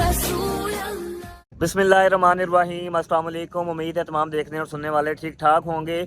रसूल बिस्मिल्लाहिर्रहमानिर्रहीम। अस्सलाम वालेकुम। उम्मीद है तमाम देखने और सुनने वाले ठीक ठाक होंगे।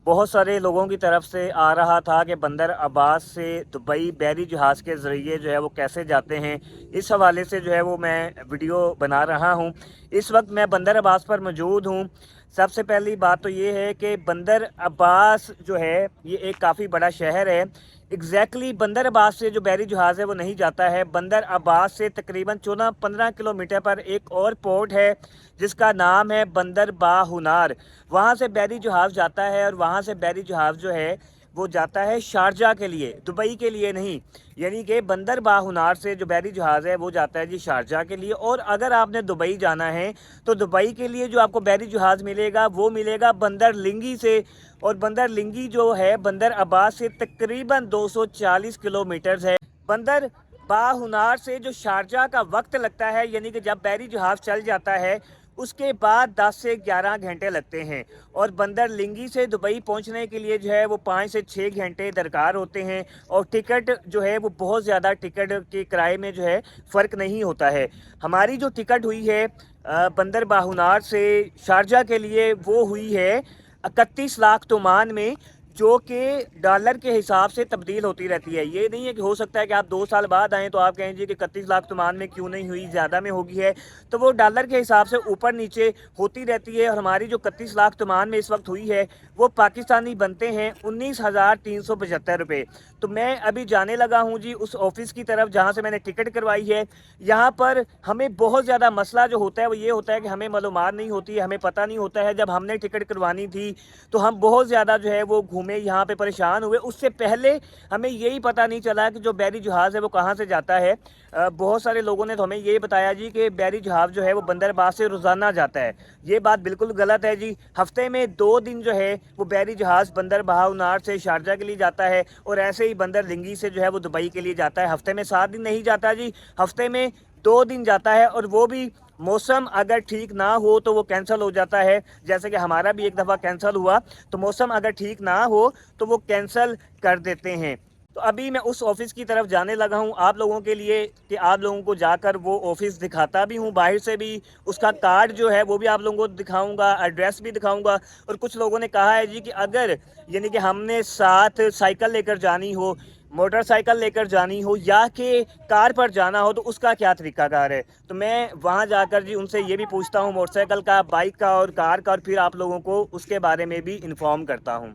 बहुत सारे लोगों की तरफ से आ रहा था कि बंदर अब्बास से दुबई बहरी जहाज़ के ज़रिए जो है वो कैसे जाते हैं। इस हवाले से जो है वो मैं वीडियो बना रहा हूँ। इस वक्त मैं बंदर अब्बास पर मौजूद हूँ। सबसे पहली बात तो ये है कि बंदर अब्बास जो है ये एक काफ़ी बड़ा शहर है। एग्जैक्टली बंदर अब्बास से जो बहरी जहाज़ है वो नहीं जाता है। बंदर अब्बास से तकरीबन 14-15 किलोमीटर पर एक और पोर्ट है जिसका नाम है बंदर बाहुनार। वहाँ से बहरी जहाज़ जाता है और वहाँ से बहरी जहाज़ जो है वो जाता है शारजा के लिए, दुबई के लिए नहीं। यानी कि बंदर बाहुनार से जो बहरी जहाज़ है वो जाता है जी शारजा के लिए। और अगर आपने दुबई जाना है तो दुबई के लिए जो आपको बहरी जहाज़ मिलेगा वो मिलेगा बंदर लिंगी से। और बंदर लिंगी जो है बंदर अब्बास से तकरीबन 240 किलोमीटर है। बंदर बाहुनार से जो शारजा का वक्त लगता है, यानी कि जब बहरी जहाज़ चल जाता है उसके बाद 10 से 11 घंटे लगते हैं। और बंदर लिंगी से दुबई पहुंचने के लिए जो है वो 5 से 6 घंटे दरकार होते हैं। और टिकट जो है वो बहुत ज़्यादा टिकट के किराए में जो है फ़र्क नहीं होता है। हमारी जो टिकट हुई है बंदर बाहुनार से शारजा के लिए वो हुई है 31 लाख तोमान में, जो कि डॉलर के हिसाब से तब्दील होती रहती है। ये नहीं है कि हो सकता है कि आप 2 साल बाद आएँ तो आप कहें जी कि 31 लाख तोमान में क्यों नहीं हुई, ज़्यादा में होगी है। तो वो डॉलर के हिसाब से ऊपर नीचे होती रहती है। और हमारी जो 31 लाख तोमान में इस वक्त हुई है वो पाकिस्तानी बनते हैं 19,375 रुपये। तो मैं अभी जाने लगा हूँ जी उस ऑफ़िस की तरफ जहाँ से मैंने टिकट करवाई है। यहाँ पर हमें बहुत ज़्यादा मसला जो होता है वो ये होता है कि हमें मालूमात नहीं होती है, हमें पता नहीं होता है। जब हमने टिकट करवानी थी तो हम बहुत ज़्यादा जो है वो घूमे, यहाँ पे परेशान हुए। उससे पहले हमें यही पता नहीं चला कि जो बहरी जहाज़ है वो कहाँ से जाता है। बहुत सारे लोगों ने तो हमें ये बताया जी कि बहरी जहाज़ जो है वो बंदर अब्बास से रोज़ाना जाता है। ये बात बिल्कुल गलत है जी। हफ्ते में 2 दिन जो है वो बहरी जहाज़ बंदर बाहुनार से शारजा के लिए जाता है और ऐसे ही बंदर लिंगी से जो है वो दुबई के लिए जाता है। हफ्ते में 7 दिन नहीं जाता जी, हफ्ते में 2 दिन जाता है। और वो भी मौसम अगर ठीक ना हो तो वो कैंसिल हो जाता है। जैसे कि हमारा भी एक दफ़ा कैंसिल हुआ, तो मौसम अगर ठीक ना हो तो वो कैंसिल कर देते हैं। तो अभी मैं उस ऑफ़िस की तरफ जाने लगा हूँ आप लोगों के लिए कि आप लोगों को जाकर वो ऑफ़िस दिखाता भी हूँ, बाहर से भी उसका कार्ड जो है वो भी आप लोगों को दिखाऊंगा, एड्रेस भी दिखाऊंगा। और कुछ लोगों ने कहा है जी कि अगर यानी कि हमने साथ साइकिल लेकर जानी हो, मोटरसाइकिल लेकर जानी हो या कि कार पर जाना हो तो उसका क्या तरीकाकार है। तो मैं वहाँ जाकर जी उनसे ये भी पूछता हूँ मोटरसाइकिल का, बाइक का और कार का, और फिर आप लोगों को उसके बारे में भी इन्फॉर्म करता हूँ।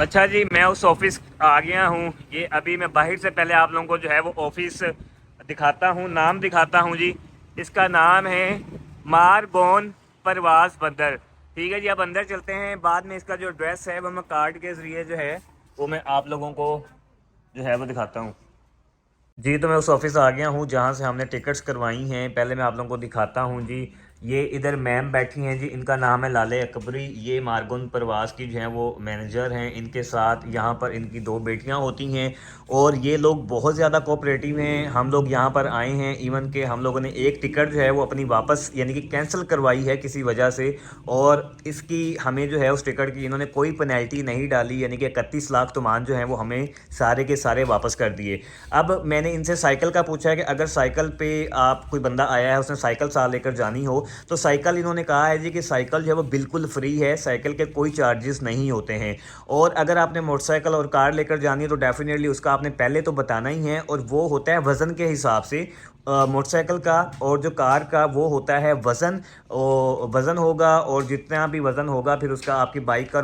अच्छा जी, मैं उस ऑफिस आ गया हूँ। ये अभी मैं बाहर से पहले आप लोगों को जो है वो ऑफिस दिखाता हूँ, नाम दिखाता हूँ जी। इसका नाम है मारगोन परवाज़ बंदर। ठीक है जी, अब अंदर चलते हैं। बाद में इसका जो एड्रेस है वो मैं कार्ड के ज़रिए जो है वो मैं आप लोगों को जो है वो दिखाता हूँ जी। तो मैं उस ऑफिस आ गया हूँ जहाँ से हमने टिकट्स करवाई हैं। पहले मैं आप लोगों को दिखाता हूँ जी। ये इधर मैम बैठी हैं जी, इनका नाम है लाले अकबरी। ये मारगुन प्रवास की जो है वो मैनेजर हैं। इनके साथ यहाँ पर इनकी 2 बेटियाँ होती हैं और ये लोग बहुत ज़्यादा कोऑपरेटिव हैं। हम लोग यहाँ पर आए हैं, इवन के हम लोगों ने एक टिकट जो है वो अपनी वापस यानी कि कैंसिल करवाई है किसी वजह से, और इसकी हमें जो है उस टिकट की इन्होंने कोई पेनल्टी नहीं डाली, यानी कि 31 लाख तोमान जो है वो हमें सारे के सारे वापस कर दिए। अब मैंने इनसे साइकिल का पूछा है कि अगर साइकिल पे आप कोई बंदा आया है, उसने साइकिल साथ लेकर जानी हो, तो साइकिल इन्होंने कहा है जी कि साइकिल जो है वो बिल्कुल फ्री है, साइकिल के कोई चार्जेस नहीं होते हैं। और अगर आपने मोटरसाइकिल और कार लेकर जानी है तो डेफिनेटली उसका आपने पहले तो बताना ही है, और वो होता है वज़न के हिसाब से। मोटरसाइकिल का और जो कार का वो होता है वज़न, वज़न होगा, और जितना भी वज़न होगा फिर उसका आपकी बाइक का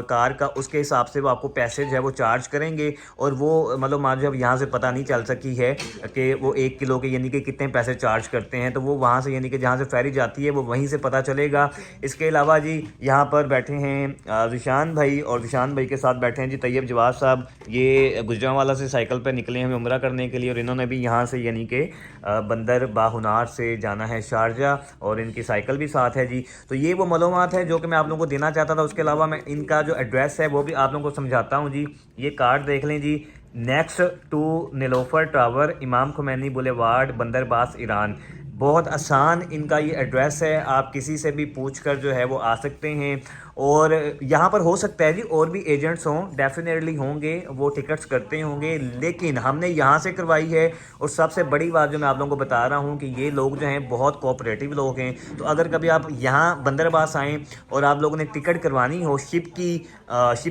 कार का उसके हिसाब से वो आपको पैसे जो है वो चार्ज करेंगे। और वो मतलब मान जब यहाँ से पता नहीं चल सकी है कि वो 1 किलो के यानी कि कितने पैसे चार्ज करते हैं, तो वो वहाँ से यानी कि जहाँ से फेरी जाती है वो वहीं से पता चलेगा। इसके अलावा जी यहाँ पर बैठे हैं ज़िशान भाई, और ज़िशान भाई के साथ बैठे हैं जी तैयब जवाद साहब। ये गुजरांवाला से साइकिल पर निकले हैं उम्रा करने के लिए, और इन्होंने भी यहाँ से यानी कि बंदर बाहुनार से जाना है शारजा, और इनकी साइकिल भी साथ है जी। तो ये वो मालूमात है जो कि मैं आप लोगों को देना चाहता था। उसके अलावा मैं इनका जो एड्रेस है वो भी आप लोगों को समझाता हूँ जी। ये कार्ड देख लें जी, नेक्स्ट टू नीलोफर टावर, इमाम खुमैनी बुलेवार्ड, बंदरबास, ईरान। बहुत आसान इनका ये एड्रेस है, आप किसी से भी पूछ कर जो है वो आ सकते हैं। और यहाँ पर हो सकता है जी और भी एजेंट्स हों, डेफिनेटली होंगे, वो टिकट्स करते होंगे, लेकिन हमने यहाँ से करवाई है। और सबसे बड़ी बात जो मैं आप लोगों को बता रहा हूँ कि ये लोग जो हैं बहुत कोऑपरेटिव लोग हैं। तो अगर कभी आप यहाँ बंदरबास आएँ और आप लोगों ने टिकट करवानी हो शिप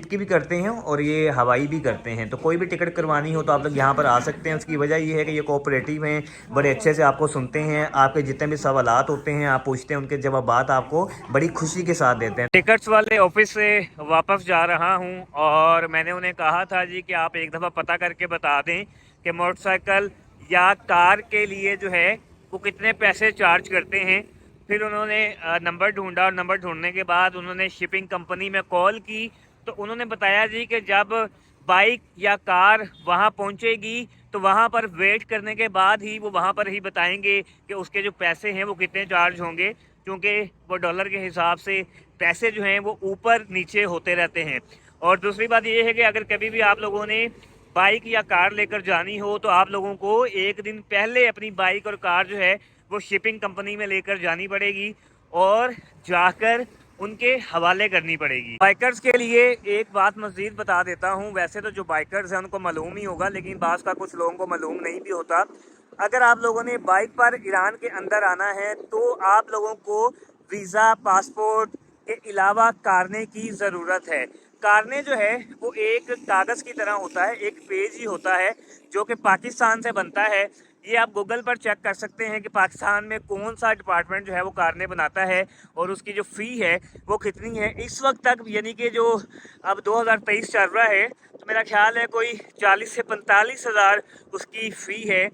की भी करते हैं और ये हवाई भी करते हैं, तो कोई भी टिकट करवानी हो तो आप लोग यहाँ पर आ सकते हैं। उसकी वजह ये है कि ये कोऑपरेटिव हैं, बड़े अच्छे से आपको सुनते हैं, आपके जितने भी सवालात होते हैं आप पूछते हैं, उनके जवाबात आपको बड़ी खुशी के साथ देते हैं। टिकट्स वाले ऑफिस से वापस जा रहा हूँ, और मैंने उन्हें कहा था जी कि आप एक दफ़ा पता करके बता दें कि मोटरसाइकिल या कार के लिए जो है वो कितने पैसे चार्ज करते हैं। फिर उन्होंने नंबर ढूंढा, और नंबर ढूंढने के बाद उन्होंने शिपिंग कंपनी में कॉल की, तो उन्होंने बताया जी कि जब बाइक या कार वहाँ पहुँचेगी तो वहाँ पर वेट करने के बाद ही वो वहाँ पर ही बताएंगे कि उसके जो पैसे हैं वो कितने चार्ज होंगे, क्योंकि वो डॉलर के हिसाब से पैसे जो हैं वो ऊपर नीचे होते रहते हैं। और दूसरी बात ये है कि अगर कभी भी आप लोगों ने बाइक या कार लेकर जानी हो तो आप लोगों को एक दिन पहले अपनी बाइक और कार जो है वो शिपिंग कंपनी में लेकर जानी पड़ेगी, और जाकर उनके हवाले करनी पड़ेगी। बाइकर्स के लिए एक बात मज़ीद बता देता हूँ। वैसे तो जो बाइकर्स हैं उनको मालूम ही होगा, लेकिन बाज़ का कुछ लोगों को मालूम नहीं भी होता। अगर आप लोगों ने बाइक पर ईरान के अंदर आना है तो आप लोगों को वीज़ा, पासपोर्ट के अलावा कारने की ज़रूरत है। कारने जो है वो एक कागज़ की तरह होता है, एक पेज ही होता है जो कि पाकिस्तान से बनता है। ये आप गूगल पर चेक कर सकते हैं कि पाकिस्तान में कौन सा डिपार्टमेंट जो है वो कारने बनाता है, और उसकी जो फ़ी है वो कितनी है इस वक्त तक, यानी कि जो अब 2023 चल रहा है, तो मेरा ख्याल है कोई 40 से 45 हज़ार उसकी फ़ी है,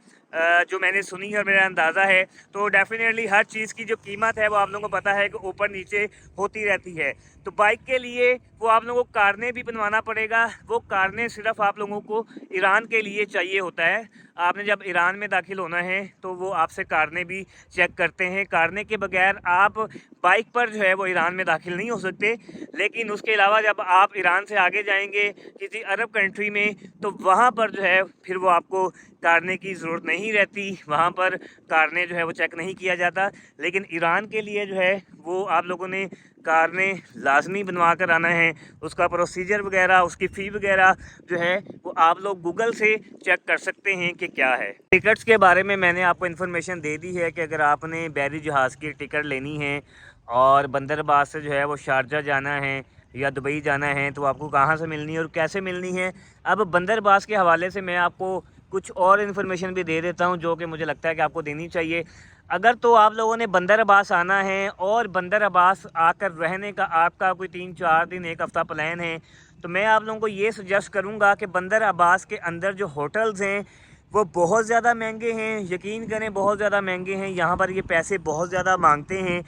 जो मैंने सुनी है और मेरा अंदाज़ा है। तो डेफिनेटली हर चीज़ की जो कीमत है वो आप लोगों को पता है कि ऊपर नीचे होती रहती है। तो बाइक के लिए वो आप लोगों को कारने भी बनवाना पड़ेगा। वो कारने सिर्फ आप लोगों को ईरान के लिए चाहिए होता है। आपने जब ईरान में दाखिल होना है तो वो आपसे कारने भी चेक करते हैं। कारने के बगैर आप बाइक पर जो है वो ईरान में दाखिल नहीं हो सकते। लेकिन उसके अलावा जब आप ईरान से आगे जाएंगे किसी अरब कंट्री में, तो वहाँ पर जो है फिर वो आपको कारने की ज़रूरत नहीं रहती, वहाँ पर कारने जो है वो चेक नहीं किया जाता। लेकिन ईरान के लिए जो है वो आप लोगों ने कारने लाजमी बनवा कर आना है। उसका प्रोसीजर वगैरह, उसकी फ़ी वगैरह जो है वो आप लोग गूगल से चेक कर सकते हैं कि क्या है। टिकट्स के बारे में मैंने आपको इन्फॉर्मेशन दे दी है कि अगर आपने बहरी जहाज़ की टिकट लेनी है और बंदरबास से जो है वो शारजा जाना है या दुबई जाना है, तो आपको कहाँ से मिलनी है और कैसे मिलनी है। अब बंदरबास के हवाले से मैं आपको कुछ और इन्फॉर्मेशन भी दे देता हूं जो कि मुझे लगता है कि आपको देनी चाहिए। अगर तो आप लोगों ने बंदर अब्बास आना है और बंदर अब्बास आकर रहने का आपका कोई 3-4 दिन 1 हफ़्ता प्लान है, तो मैं आप लोगों को ये सजेस्ट करूँगा कि बंदर अब्बास के अंदर जो होटल्स हैं वो बहुत ज़्यादा महंगे हैं, यकीन करें बहुत ज़्यादा महंगे हैं। यहाँ पर ये पैसे बहुत ज़्यादा मांगते हैं।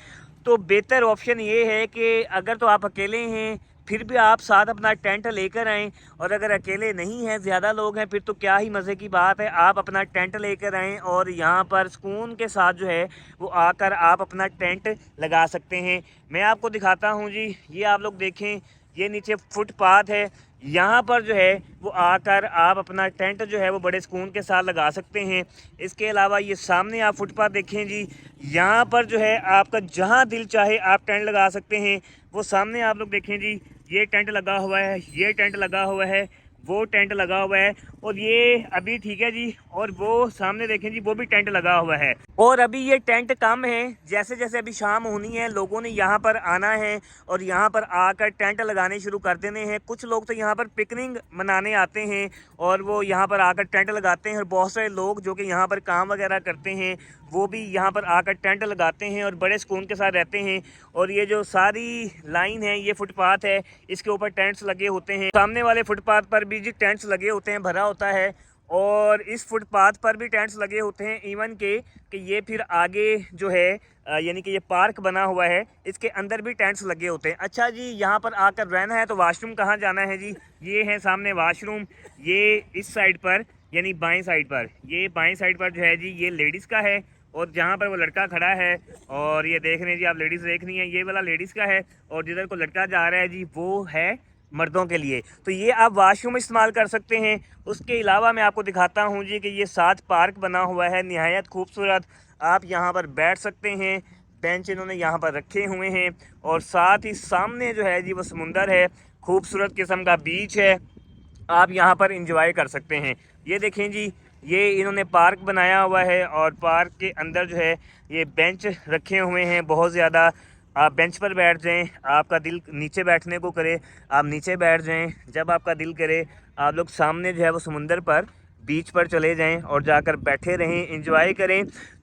तो बेहतर ऑप्शन ये है कि अगर तो आप अकेले हैं फिर भी आप साथ अपना टेंट लेकर आएँ, और अगर अकेले नहीं हैं, ज़्यादा लोग हैं, फिर तो क्या ही मज़े की बात है। आप अपना टेंट लेकर आएँ और यहाँ पर सुकून के साथ जो है वो आकर आप अपना टेंट लगा सकते हैं। मैं आपको दिखाता हूँ जी, ये आप लोग देखें, ये नीचे फुटपाथ है, यहाँ पर जो है वो आकर आप अपना टेंट जो है वो बड़े सुकून के साथ लगा सकते हैं। इसके अलावा ये सामने आप फुटपाथ देखें जी, यहाँ पर जो है आपका जहाँ दिल चाहे आप टेंट लगा सकते हैं। वो सामने आप लोग देखें जी, ये टेंट लगा हुआ है, ये टेंट लगा हुआ है, वो टेंट लगा हुआ है, और ये अभी ठीक है जी, और वो सामने देखें जी वो भी टेंट लगा हुआ है। और अभी ये टेंट कम है, जैसे जैसे अभी शाम होनी है लोगों ने यहाँ पर आना है और यहाँ पर आकर टेंट लगाने शुरू कर देने हैं। कुछ लोग तो यहाँ पर पिकनिक मनाने आते हैं और वो यहाँ पर आकर टेंट लगाते हैं, और बहुत सारे लोग जो कि यहाँ पर काम वगैरह करते हैं वो भी यहाँ पर आकर टेंट लगाते हैं और बड़े सुकून के साथ रहते हैं। और ये जो सारी लाइन है ये फुटपाथ है, इसके ऊपर टेंट्स लगे होते हैं। सामने वाले फुटपाथ पर भी जी टेंट्स लगे होते हैं, भरा होता है, और इस फुटपाथ पर भी टेंट्स लगे होते हैं। इवन के कि ये फिर आगे जो है यानी कि ये पार्क बना हुआ है, इसके अंदर भी टेंट्स लगे होते हैं। अच्छा जी, यहाँ पर आकर रहना है तो वाशरूम कहाँ जाना है जी, ये है सामने वाशरूम, ये इस साइड पर यानी बाएं साइड पर, ये बाएं साइड पर जो है जी ये लेडीज़ का है, और जहाँ पर वो लड़का खड़ा है और ये देख रहे हैं जी आप, लेडीज़ देख रही हैं, ये वाला लेडीज़ का है, और जिधर को लड़का जा रहा है जी वो है मर्दों के लिए। तो ये आप वाशरूम इस्तेमाल कर सकते हैं। उसके अलावा मैं आपको दिखाता हूँ जी कि ये साथ पार्क बना हुआ है निहायत खूबसूरत, आप यहाँ पर बैठ सकते हैं, बेंच इन्होंने यहाँ पर रखे हुए हैं, और साथ ही सामने जो है जी वो समुंदर है, खूबसूरत किस्म का बीच है, आप यहाँ पर इंजॉय कर सकते हैं। ये देखें जी, ये इन्होंने पार्क बनाया हुआ है, और पार्क के अंदर जो है ये बेंच रखे हुए हैं बहुत ज़्यादा। आप बेंच पर बैठ जाएं, आपका दिल नीचे बैठने को करे आप नीचे बैठ जाएं, जब आपका दिल करे आप लोग सामने जो है वो समुंदर पर बीच पर चले जाएं और जाकर बैठे रहें, एंजॉय करें।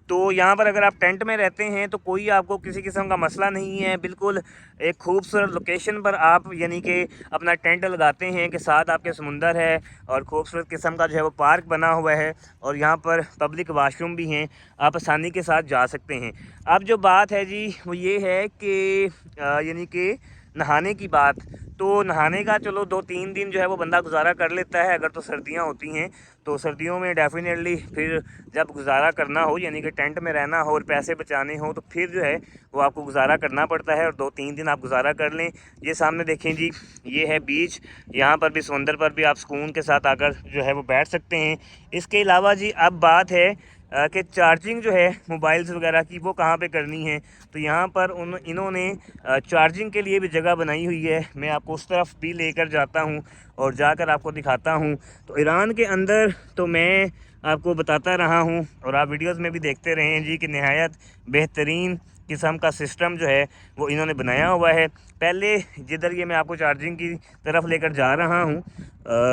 तो यहाँ पर अगर आप टेंट में रहते हैं तो कोई आपको किसी किस्म का मसला नहीं है, बिल्कुल एक खूबसूरत लोकेशन पर आप यानी कि अपना टेंट लगाते हैं कि साथ आपके समुंदर है और खूबसूरत किस्म का जो है वो पार्क बना हुआ है, और यहाँ पर पब्लिक वाशरूम भी हैं, आप आसानी के साथ जा सकते हैं। अब जो बात है जी वो ये है कि यानी कि नहाने की बात, तो नहाने का चलो 2-3 दिन जो है वो बंदा गुजारा कर लेता है अगर तो सर्दियां होती हैं। तो सर्दियों में डेफिनेटली फिर जब गुजारा करना हो यानी कि टेंट में रहना हो और पैसे बचाने हो तो फिर जो है वो आपको गुजारा करना पड़ता है, और 2-3 दिन आप गुजारा कर लें। ये सामने देखें जी, ये है बीच, यहाँ पर भी समंदर पर भी आप सुकून के साथ आकर जो है वो बैठ सकते हैं। इसके अलावा जी अब बात है कि चार्जिंग जो है मोबाइल्स वगैरह की वो कहाँ पे करनी है, तो यहाँ पर इन्होंने चार्जिंग के लिए भी जगह बनाई हुई है। मैं आपको उस तरफ भी लेकर जाता हूँ और जाकर आपको दिखाता हूँ। तो ईरान के अंदर तो मैं आपको बताता रहा हूँ और आप वीडियोस में भी देखते रहे हैं जी कि नहायत बेहतरीन किस्म का सिस्टम जो है वो इन्होंने बनाया हुआ है। पहले जिधर ये मैं आपको चार्जिंग की तरफ लेकर जा रहा हूँ,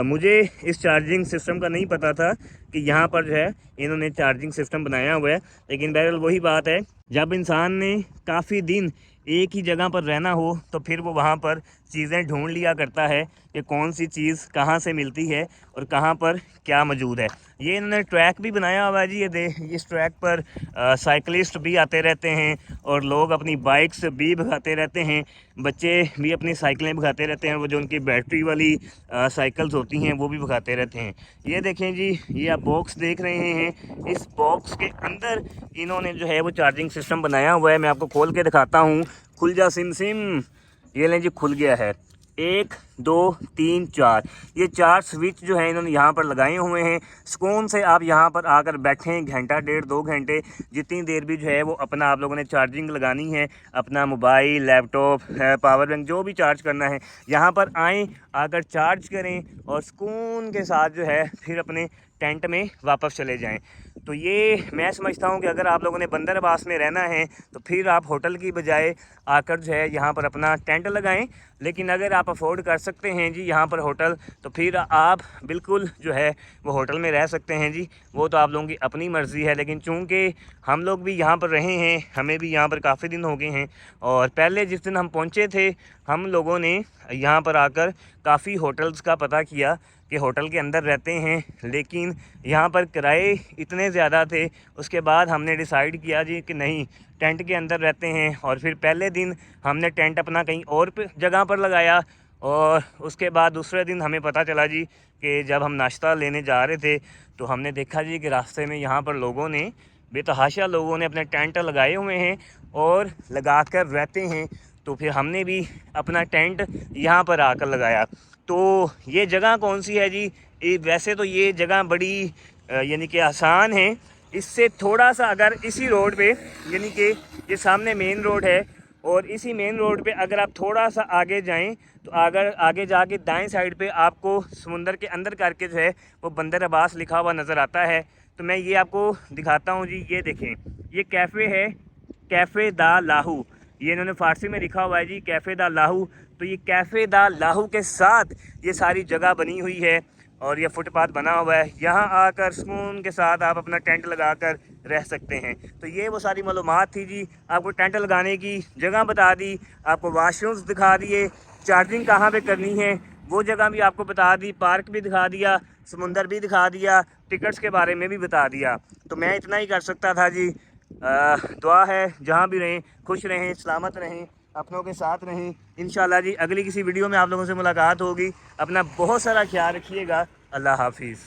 मुझे इस चार्जिंग सिस्टम का नहीं पता था कि यहाँ पर जो है इन्होंने चार्जिंग सिस्टम बनाया हुआ है। लेकिन बहरहाल वही बात है, जब इंसान ने काफ़ी दिन एक ही जगह पर रहना हो तो फिर वो वहाँ पर चीज़ें ढूंढ लिया करता है कि कौन सी चीज़ कहाँ से मिलती है और कहाँ पर क्या मौजूद है। ये इन्होंने ट्रैक भी बनाया हुआ है जी, ये इस ट्रैक पर साइकिलिस्ट भी आते रहते हैं और लोग अपनी बाइक्स भी भगाते रहते हैं, बच्चे भी अपनी साइकिलें भगाते रहते हैं, वो जो उनकी बैटरी वाली साइकिल्स होती हैं वो भी भगाते रहते हैं। ये देखें जी, ये आप बॉक्स देख रहे हैं, इस बॉक्स के अंदर इन्होंने जो है वो चार्जिंग सिस्टम बनाया हुआ है। मैं आपको खोल के दिखाता हूँ। खुल जा सिम, ये लें जी, खुल गया है। 1 2 3 4 ये 4 स्विच जो है इन्होंने यहाँ पर लगाए हुए हैं। सुकून से आप यहाँ पर आकर बैठें, घंटा 1.5-2 घंटे जितनी देर भी जो है वो अपना आप लोगों ने चार्जिंग लगानी है, अपना मोबाइल, लैपटॉप, पावर बैंक जो भी चार्ज करना है, यहाँ पर आएँ, आकर चार्ज करें और सुकून के साथ जो है फिर अपने टेंट में वापस चले जाएं। तो ये मैं समझता हूँ कि अगर आप लोगों ने बंदर अब्बास में रहना है तो फिर आप होटल की बजाय आकर जो है यहाँ पर अपना टेंट लगाएं। लेकिन अगर आप अफोर्ड कर सकते हैं जी यहाँ पर होटल, तो फिर आप बिल्कुल जो है वो होटल में रह सकते हैं जी, वो तो आप लोगों की अपनी मर्ज़ी है। लेकिन चूँकि हम लोग भी यहाँ पर रहे हैं, हमें भी यहाँ पर काफ़ी दिन हो गए हैं, और पहले जिस दिन हम पहुँचे थे हम लोगों ने यहाँ पर आकर काफ़ी होटल्स का पता किया कि होटल के अंदर रहते हैं, लेकिन यहाँ पर किराए इतने ज़्यादा थे। उसके बाद हमने डिसाइड किया जी कि नहीं, टेंट के अंदर रहते हैं। और फिर पहले दिन हमने टेंट अपना कहीं और जगह पर लगाया, और उसके बाद दूसरे दिन हमें पता चला जी कि जब हम नाश्ता लेने जा रहे थे तो हमने देखा जी कि रास्ते में यहाँ पर लोगों ने, बेतहाशा लोगों ने अपने टेंट लगाए हुए हैं और लगा कर रहते हैं। तो फिर हमने भी अपना टेंट यहाँ पर आकर लगाया। तो ये जगह कौन सी है जी? वैसे तो ये जगह बड़ी यानी कि आसान है। इससे थोड़ा सा अगर इसी रोड पे, यानी कि ये सामने मेन रोड है, और इसी मेन रोड पे अगर आप थोड़ा सा आगे जाएं तो अगर आगे जाके दाएं साइड पे आपको समुंदर के अंदर करके जो है वो बंदर अब्बास लिखा हुआ नज़र आता है। तो मैं ये आपको दिखाता हूँ जी। ये देखें, ये कैफ़े है, कैफ़े दा लाहू, ये इन्होंने फ़ारसी में लिखा हुआ है जी, कैफ़े दा लाहू। तो ये कैफ़े दा लाहू के साथ ये सारी जगह बनी हुई है, और ये फुटपाथ बना हुआ है। यहाँ आकर सुकून के साथ आप अपना टेंट लगाकर रह सकते हैं। तो ये वो सारी मालूमात थी जी। आपको टेंट लगाने की जगह बता दी, आपको वाशरूम्स दिखा दिए, चार्जिंग कहाँ पे करनी है वो जगह भी आपको बता दी, पार्क भी दिखा दिया, समुंदर भी दिखा दिया, टिकट्स के बारे में भी बता दिया। तो मैं इतना ही कर सकता था जी। दुआ है जहाँ भी रहें खुश रहें, सलामत रहें, अपनों के साथ रहें। इंशाल्लाह जी अगली किसी वीडियो में आप लोगों से मुलाकात होगी। अपना बहुत सारा ख्याल रखिएगा। अल्लाह हाफिज़।